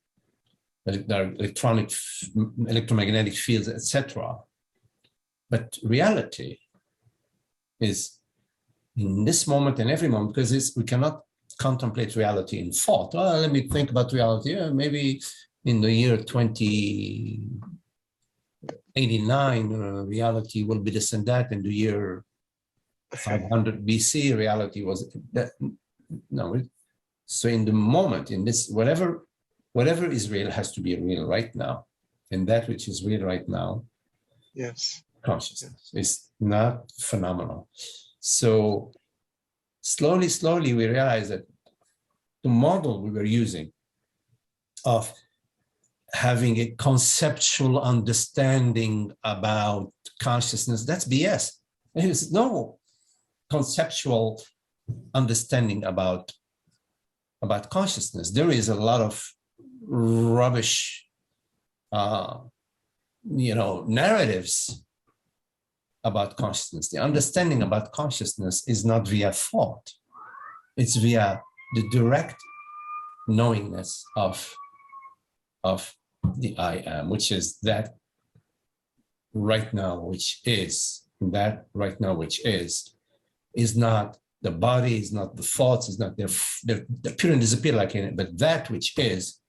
the electromagnetic fields, etc. But reality is in this moment and every moment, because we cannot contemplate reality in thought. Well, let me think about reality. Maybe in the year 2089, reality will be this and that. In the year 500 BC, reality was that. No. So in the moment, in this, whatever is real has to be real right now. And that which is real right now, yes, consciousness, is not phenomenal. So slowly we realize that the model we were using of having a conceptual understanding about consciousness, that's BS. There's no conceptual understanding about consciousness. There is a lot of rubbish, narratives about consciousness. The understanding about consciousness is not via thought. It's via the direct knowingness of the I am, which is that right now, which is, that right now, which is not the body, is not the thoughts, is not their appear and disappear like in it, but that which is,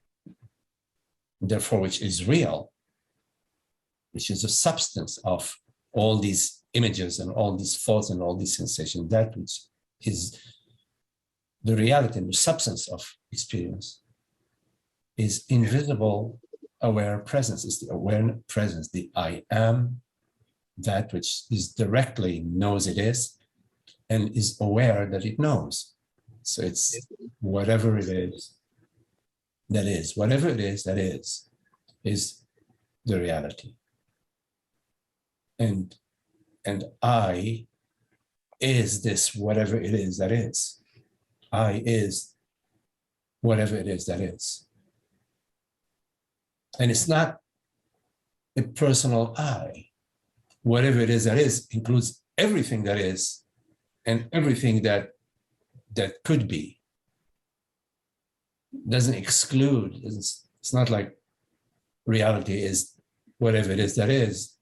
therefore, which is real, which is the substance of all these images and all these thoughts and all these sensations, that which is the reality and the substance of experience, is invisible, aware presence, is the aware presence, the I am, that which is directly knows it is, and is aware that it knows. So it's whatever it is that is, whatever it is that is the reality. And I is this whatever it is that is. I is whatever it is that is. And it's not a personal I. Whatever it is that is includes everything that is and everything that could be. Doesn't exclude. It's not like reality is whatever it is that is,